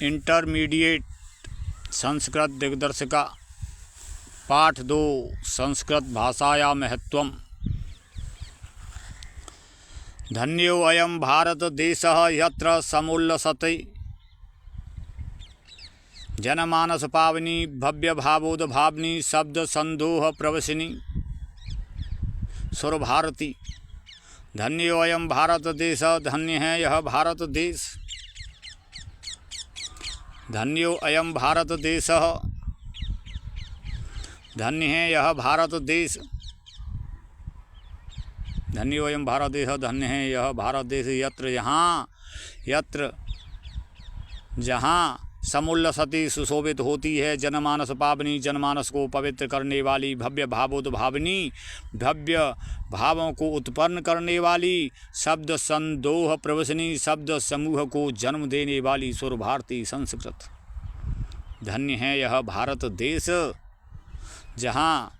Intermediate Sanskrit दिग्दर्शिका पाठ 2 संस्कृत भाषाया महत्वम। धन्यो अयं भारत देशः यत्र समुल्लसते जनमानस पावनी भव्य भावोद्भावनी शब्द संदोह प्रवसिनी सुर भारती। धन्यो अयं भारत देश, धन्य है यह भारत देश। धन्यो अयं भारत देशः, धन्य है यह भारत देश। धन्यो अयं भारत देश, धन्य है यह भारत देश। यत्र जहाँ समुल्लसती सुशोभित होती है, जनमानस पावनी जनमानस को पवित्र करने वाली, भव्य भावोद्भावनी भव्य भावों को उत्पन्न करने वाली, शब्द संदोह प्रवसनी शब्द समूह को जन्म देने वाली सुर भारती संस्कृत। धन्य है यह भारत देश जहाँ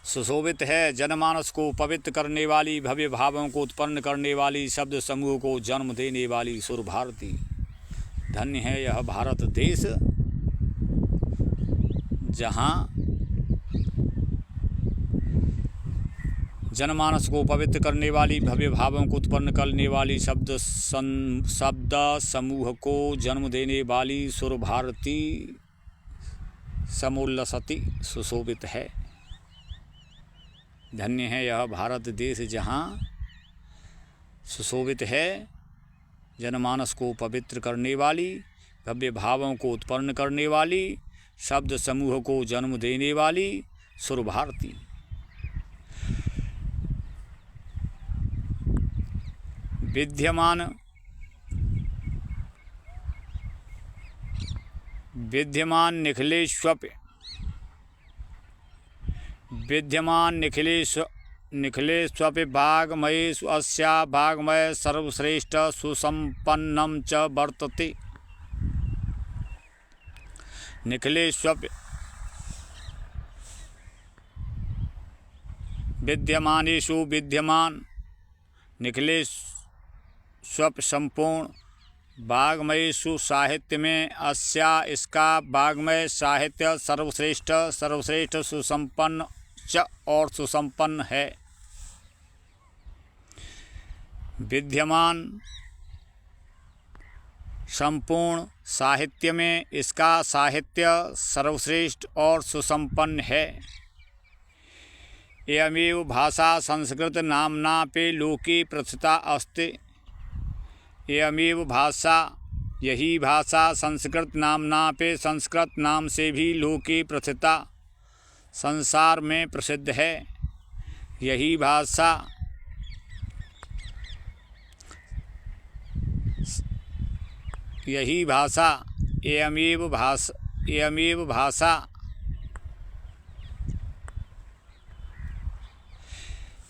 सुशोभित है, जनमानस को पवित्र करने वाली, भव्य भावों को उत्पन्न करने वाली, शब्द समूह को जन्म देने वाली सुर भारती। धन्य है यह भारत देश जहाँ जनमानस को पवित्र करने वाली, भव्य भावों को उत्पन्न करने वाली, शब्द समूह को जन्म देने वाली सुर भारती समुल्लसती सुशोभित है। धन्य है यह भारत देश जहाँ सुशोभित है, जनमानस को पवित्र करने वाली, भव्य भावों को उत्पन्न करने वाली, शब्द समूह को जन्म देने वाली सुर भारती। विद्यमान निखिलेष्वपि भागमयेषु अस्या भागमय सर्वश्रेष्ठ सुसंपन्नं च वर्तते। निखिलेष्वपि विद्यमानेषु विद्यमान, निखिलेष्वपि संपूर्ण, भागमयेषु साहित्य में, अस्या इसका, भागमय साहित्य, सर्वश्रेष्ठ सर्वश्रेष्ठ, सुसंपन्न च और सुसंपन्न है। विद्यमान संपूर्ण साहित्य में, इसका साहित्य सर्वश्रेष्ठ और सुसंपन्न है। एवमेव भाषा संस्कृत नाम्नापि लोके प्रथिता अस्ति। एवमेव भाषा, यही भाषा संस्कृत नाम्नापि संस्कृत नाम से भी लोके प्रथिता संसार में प्रसिद्ध है। यही भाषा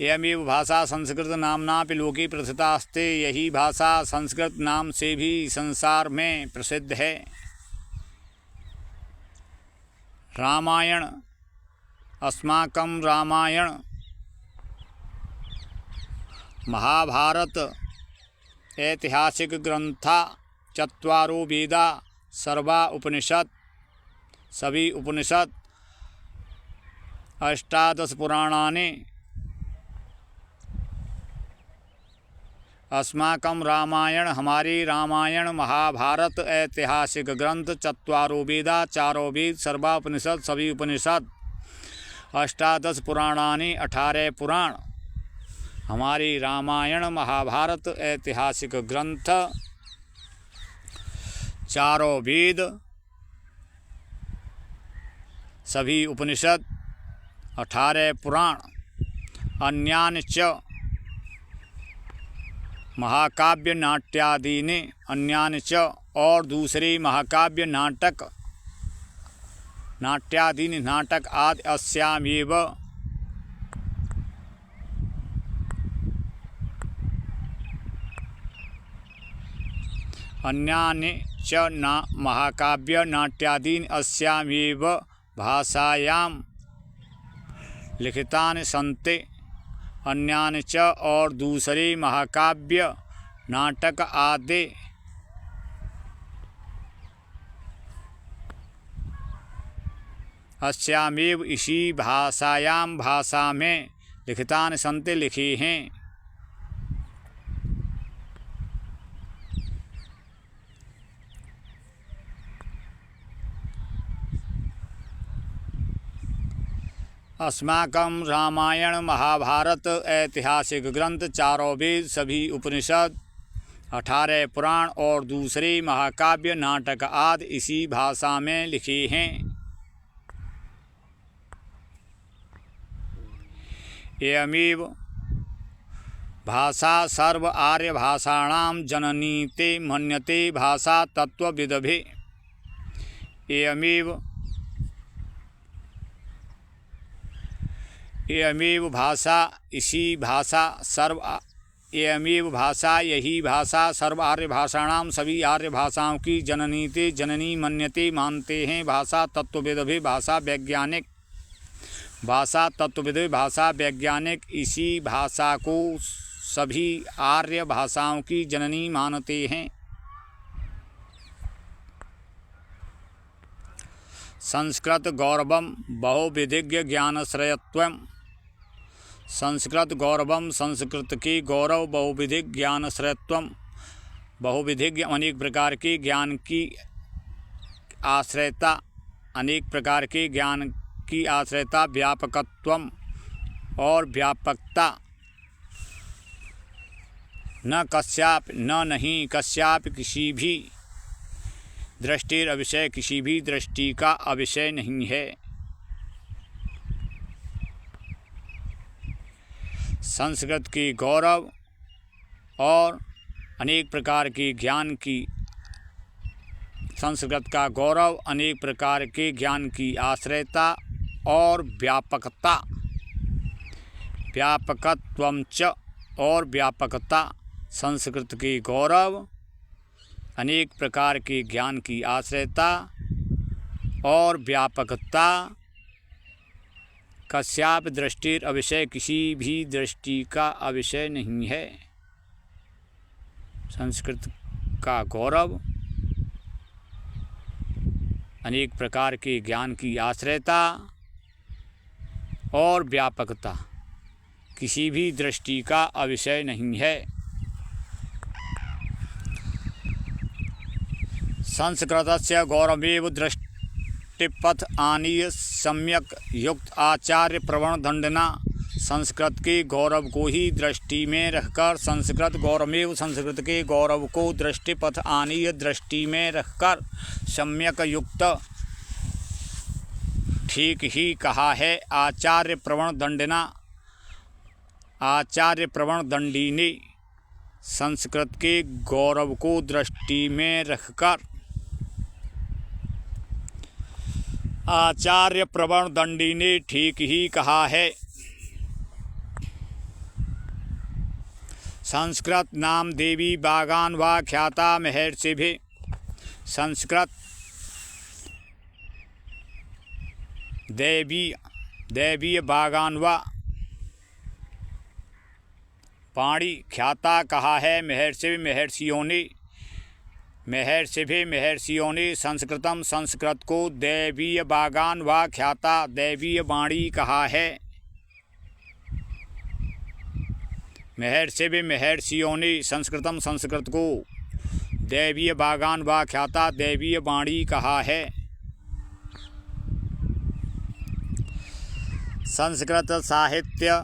एवमेव भाषा संस्कृत नाम्नापि लोके प्रसिद्धा अस्ति। यही भाषा संस्कृत नाम से भी संसार में प्रसिद्ध है। रामायण, अस्माकं रामायण, महाभारत ऐतिहासिक ग्रंथा, चत्वारो वेदा, सर्वा उपनिषद, सभी उपनिषद, अष्टादश पुराणानि, अस्माकं रामायण हमारी रामायण, महाभारत ऐतिहासिक ग्रंथ, चत्वारो वेदा चारों वेद, सर्वा उपनिषद सभी उपनिषद, अष्टादश पुराणानि 18 पुराण, हमारी रामायण महाभारत ऐतिहासिक ग्रंथ, चारों वेद सभी उपनिषद, 18 पुराण, अन्यानि च महाकाव्य नाट्यादीनि, अन्यानि च और दूसरे महाकाव्य नाटक, नाट्यादीनि नाटक आदि, अस्यामेव अन्यानि च महाकाव्य नाट्यादीनि अस्यामेव भाषायां लिखितानि सन्ति। अन्यानि च और दूसरे महाकाव्य नाटक आदि अस्यामेव इसी भाषायाम भाषा में लिखितान संत लिखे हैं। अस्माकं रामायण महाभारत ऐतिहासिक ग्रंथ, चारों वेद, सभी उपनिषद, 18 पुराण और दूसरे महाकाव्य, नाटक आदि इसी भाषा में लिखे हैं। एवमेव भाषा सर्व आर्य भाषाणां जननी ते मन्यते भाषा तत्वविदभे। एवमेव भाषा इसी भाषा एवमेव भाषा यही भाषा सर्व आर्य भाषाणाम सभी आर्य भाषाओं की जननी ते जननी मन्यते मानते हैं भाषा तत्वविदभे। भाषा तत्वविद भाषा वैज्ञानिक इसी भाषा को सभी आर्य भाषाओं की जननी मानते हैं। संस्कृत गौरवम बहुविधिज्ञ ज्ञानश्रयत्वम्। संस्कृत गौरवम संस्कृत की गौरव, बहुविधिक ज्ञानश्रयत्वम् बहुविधिज्ञ अनेक प्रकार के ज्ञान की आश्रयता, अनेक प्रकार के ज्ञान की आश्रयता, व्यापकत्वम् और व्यापकता, न कस्याप न नहीं कस्याप किसी भी दृष्टिर अविषय किसी भी दृष्टि का अविषय नहीं है। संस्कृत की गौरव और अनेक प्रकार के ज्ञान की संस्कृत का गौरव, अनेक प्रकार के ज्ञान की आश्रयता और व्यापकता, व्यापकत्वं च और व्यापकता। संस्कृत की गौरव, अनेक प्रकार के ज्ञान की आश्रयता और व्यापकता, कस्याप दृष्टिर अविषय किसी भी दृष्टि का अविषय नहीं है। संस्कृत का गौरव, अनेक प्रकार के ज्ञान की आश्रयता और व्यापकता किसी भी दृष्टि का अविषय नहीं है। संस्कृतस्य गौरवेव दृष्टिपथ आनीय सम्यक युक्त आचार्य प्रवण दंडना। संस्कृत के गौरव को ही दृष्टि में रखकर संस्कृत संस्कृत के गौरव को दृष्टिपथ आनीय दृष्टि में रखकर सम्यक युक्त ठीक ही कहा है आचार्य प्रवण दंडना। आचार्य प्रवण दंडी ने संस्कृत के गौरव को दृष्टि में रखकर आचार्य प्रवण दंडी ने ठीक ही कहा है। संस्कृत नाम देवी बागान व ख्याता महर्षि भी। संस्कृत दैवीय बागान व पाणी ख्याता कहा है महर्षियों ने संस्कृतम संस्कृत को दैवीय बागान व ख्याता दैवीय वाणी कहा है। महर्षियों ने संस्कृतम संस्कृत को दैवीय बागान व ख्याता दैवीय वाणी कहा है। संस्कृत साहित्य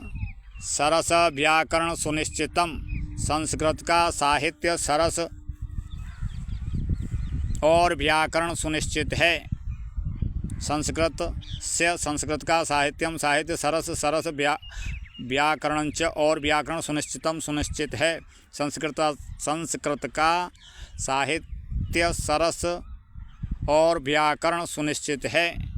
सरस व्याकरण सुनिश्चितम। संस्कृत का साहित्य सरस और व्याकरण सुनिश्चित है। संस्कृत का साहित्य सरस व्याकरणंच और व्याकरण सुनिश्चितम सुनिश्चित है। संस्कृत का साहित्य सरस और व्याकरण सुनिश्चित है।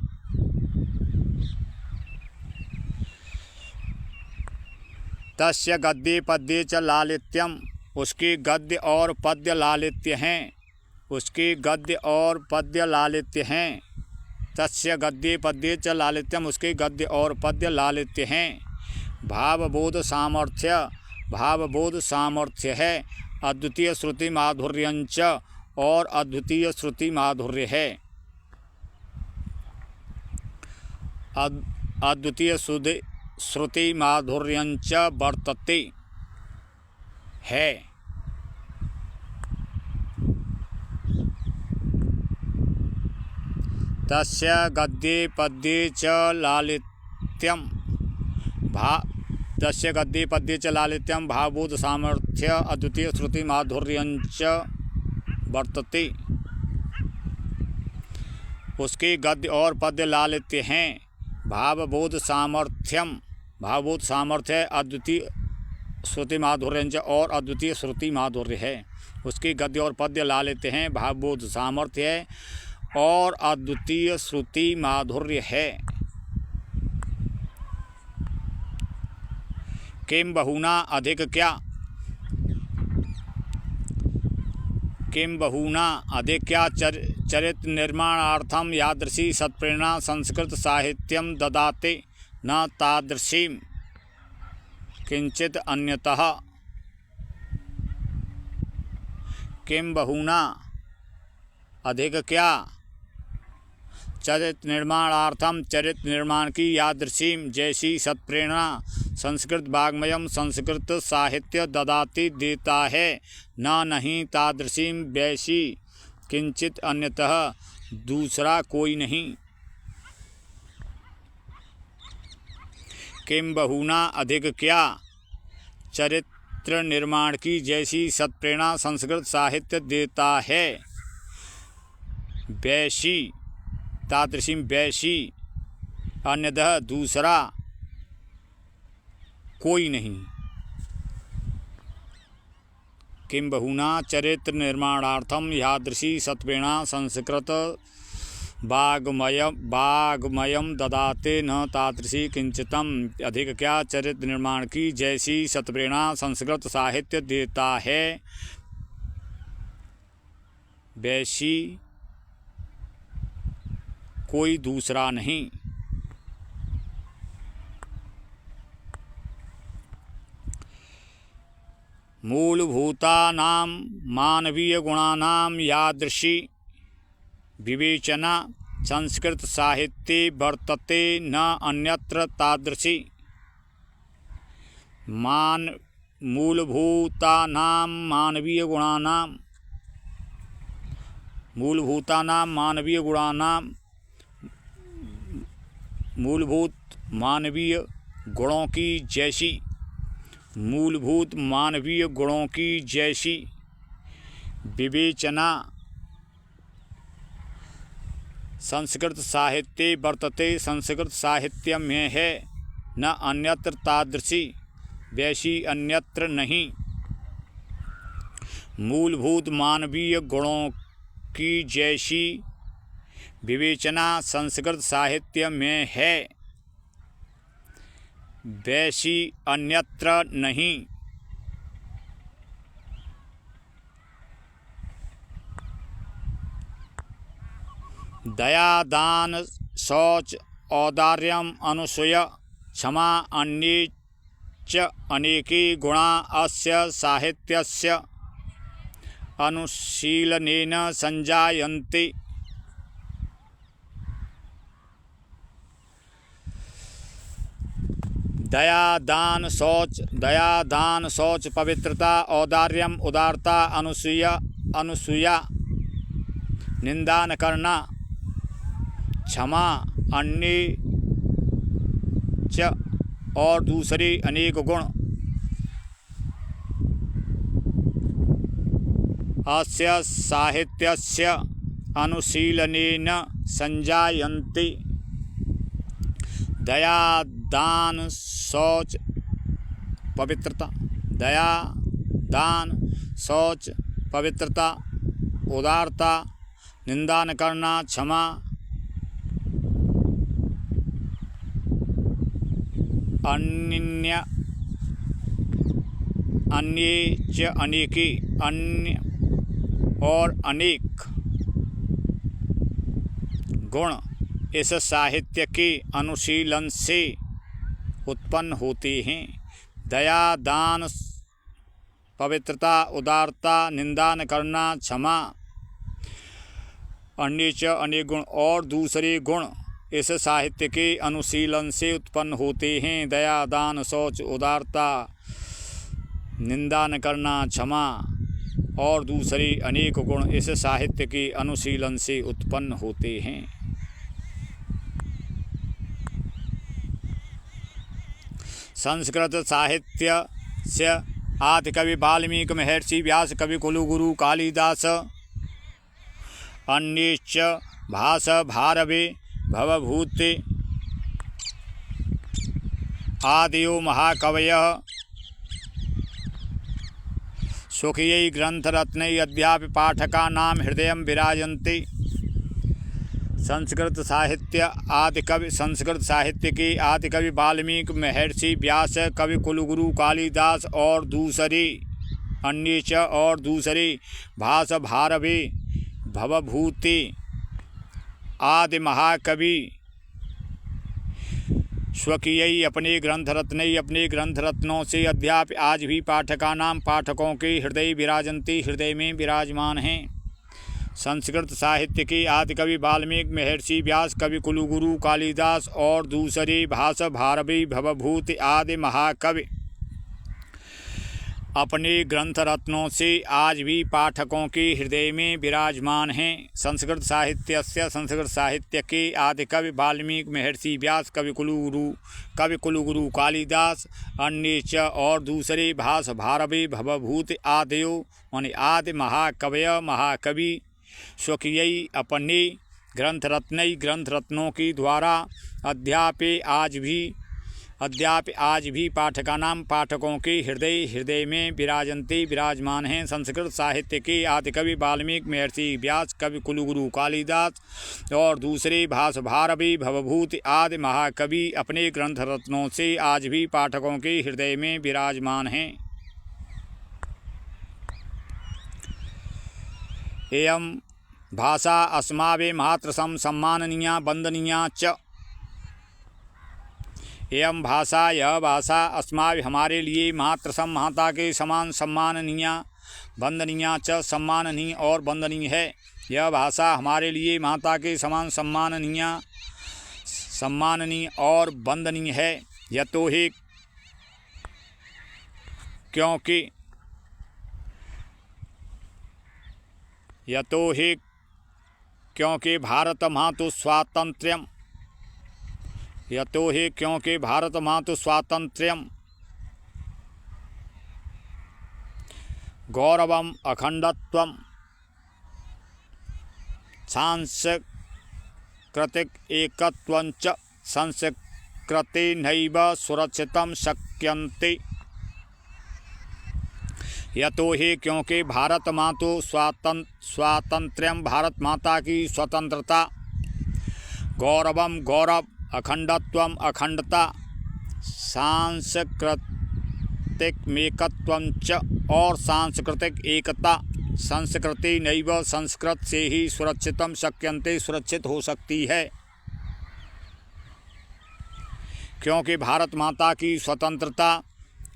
तस्य गद्ये पद्ये च लालित्यम। उसके गद्य और पद्य लालित्य हैं। उसके गद्य और पद्य लालित्य हैं। तस्य गद्ये पद्ये च लालित्यम। उसके गद्य और पद्य लालित्य हैं। भावबोध सामर्थ्य है। अद्वितीय श्रुति माधुर्यंच और अद्वितीय श्रुति माधुर्य है। अद्वितीय श्रुति माधुर्यंच वर्तते है। तस्य गद्ये पद्ये च लालित्यं भावबोध सामर्थ्य अद्वितीय श्रुति माधुर्यंच वर्तते। उसके गद्य और पद्य लालित्य हैं, भावबोध सामर्थ्य अद्वितीय श्रुति माधुर्यंच और अद्वितीय श्रुति माधुर्य है। उसके गद्य और पद्य लालित्य हैं, भावबोध सामर्थ्य है और अद्वितीय श्रुति माधुर्य है। किम बहुना अधिक क्या, चरित्र निर्माणार्थम यादृशी सत्प्रेरणा संस्कृत साहित्यम ददाते न तादृशीं किंचित अन्यतः। किम बहुना अधिक क्या, चरित्र निर्माणार्थम चरित्र निर्माण की यादृशीम जैसी सत्प्रेरणा संस्कृत वाग्मयम संस्कृत साहित्य ददाती देता है, न नहीं तादृशीम वैसी किंचित अन्यतः दूसरा कोई नहीं। किम बहुना अधिक क्या, चरित्र निर्माण की जैसी सत्प्रेरणा संस्कृत साहित्य देता है, वैसी तादृशीम वैसी अन्यतः दूसरा कोई नहीं। किम बहुना चरित्र निर्माणार्थम यादृशी सत्प्रेरणा संस्कृत वाग्मयम ददाते न तादृशी किंचितम अधिक क्या, चरित्र निर्माण की जैसी सत्प्रेरणा संस्कृत साहित्य देता है, वैसी कोई दूसरा नहीं। मूलभूतानां मानवीय गुणानां यादृशी विवेचना संस्कृत साहित्ये वर्तते न अन्यत्र तादृशी। मूलभूतानां मानवीय गुणानां मूलभूत मानवीय गुणों की जैसी विवेचना संस्कृत साहित्य वर्तते संस्कृत साहित्य में है, न अन्यत्र तादृशी वैसी अन्यत्र नहीं। मूलभूत मानवीय गुणों की जैसी विवेचना संस्कृत साहित्य में है, वैसी अन्यत्र नहीं। दया दान शौच औदार्यम अनुसूया क्षमा अन्ये च अनेके गुणा अस्य साहित्यस्य अनुशीलनेन संजायन्ते। दया दान शौच पवित्रता औदार्यम उदारता अनुसूया निंदा न करना क्षमा अन्य च और दूसरे अनेक गुण अस्य साहित्यस्य अनुशीलनेन संजायन्ते। दया दान शौच पवित्रता, दया दान शौच पवित्रता उदारता निंदा न करना क्षमा अन्य च अनेके अन्य और अनेक गुण इस साहित्य के अनुशीलन से उत्पन्न होते हैं। दया दान पवित्रता उदारता निंदा न करना क्षमा अन्य च अनेक गुण और दूसरे गुण इस साहित्य के अनुशीलन से उत्पन्न होते हैं। दया, दान, शौच, उदारता, निंदा न करना, क्षमा और दूसरे अनेक गुण इस साहित्य के अनुशीलन से उत्पन्न होते हैं। संस्कृत साहित्य से आदि कवि वाल्मीकि, महर्षि व्यास, कवि कुलगुरु कालिदास, अन्येश्च भास भारवे भवभूते आदियो महाकवयः स्वकीयै ग्रंथरत्नैः अद्यापि पाठकानां हृदयं विराजन्ति। संस्कृत साहित्य के आदि कवि वाल्मीकि, महर्षि व्यास, कवि कुलगुरु कालिदास और दूसरे अन्य और दूसरे भास भारवे भवभूते आदि महाकवि स्वकीय अपने ग्रंथ रत्नों से अद्यापि आज भी पाठकों के हृदय विराजन्ति, हृदय में विराजमान हैं। संस्कृत साहित्य के आदि कवि वाल्मीकि, महर्षि व्यास, कवि कुलगुरु कालिदास और दूसरे भास भारवी भवभूति आदि महाकवि अपने ग्रंथ रत्नों से आज भी पाठकों के हृदय में विराजमान हैं। संस्कृत साहित्य के आदि कवि वाल्मीकि, महर्षि व्यास, कवि कुलगुरु कालिदास, अन्य और दूसरे भास भारवी भवभूति आदयो माने आदि महाकवि स्वकीय अपने ग्रंथ रत्नों के द्वारा अद्यापि आज भी पाठकों के हृदय में विराजमान हैं। संस्कृत साहित्य के आदि कवि वाल्मीकि, महर्षि व्यास, कवि कुलगुरु कालिदास और दूसरे भास भारवी भवभूति आदि महाकवि अपने ग्रंथ रत्नों से आज भी पाठकों के हृदय में विराजमान हैं। एवं भाषा अस्माभिः मातृसम सम्माननीया वंदनीया च। एवं भाषा, यह भाषा अस्माभिः हमारे लिए मातृसम माता के समान सम्माननीय, वंदनीया च सम्माननीय और वंदनीय है। यह भाषा हमारे लिए माता के समान सम्माननीय और वंदनीय है। क्योंकि भारत मातु स्वातंत्र्यम गौरवम अखंडत्वम सांस्कृतिक एकत्वं च संस्कृतेनैव सुरक्षितं शक्यन्ते। क्योंकि भारत मातु स्वातंत्र्यम भारत माता की स्वतंत्रता, गौरव अखंडत्वम अखंडता, सांस्कृतिकमेकत्वं च और सांस्कृतिक एकता, संस्कृति नैव संस्कृत से ही सुरक्षितम शक्यन्ते सुरक्षित हो सकती है। क्योंकि भारत माता की स्वतंत्रता,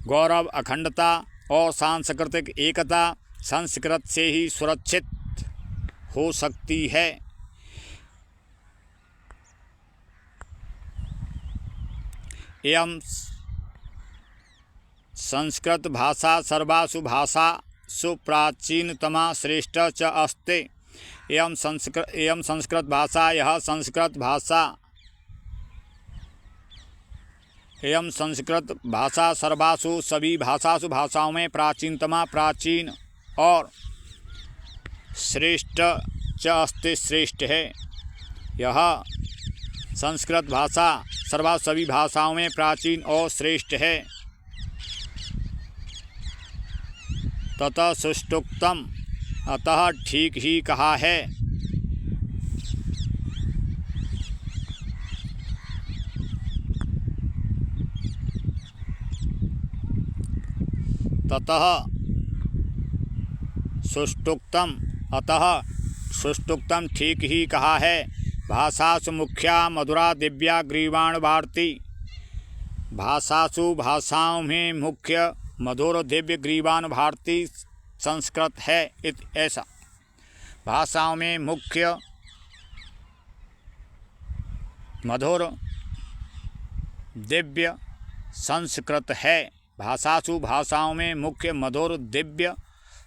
गौरव, अखंडता और सांस्कृतिक एकता संस्कृत से ही सुरक्षित हो सकती है। एवं संस्कृत भाषा सर्वासु भाषासु प्राचीनतमा श्रेष्ठ च अस्ति। एवं संस्कृत भाषा, यह संस्कृत भाषा सर्वासु सभी भाषाओं में प्राचीनतमा प्राचीन और श्रेष्ठ च अस्ति श्रेष्ठ है। यह संस्कृत भाषा सभी भाषाओं में प्राचीन और श्रेष्ठ है। ततः सुष्टुक्तम, अतः ठीक ही कहा है। ततः सुष्टुक्तम, अतः सुष्टुक्तम ठीक ही कहा है। भाषासु मुख्या मधुरा दिव्या ग्रीवाण भारती। भाषाओं में मुख्य मधुर दिव्य ग्रीवान भारती संस्कृत है। ऐसा भाषाओं में मुख्य मधुर दिव्य संस्कृत है। भाषासु भाषाओं में मुख्य मधुर दिव्य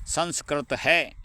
संस्कृत है।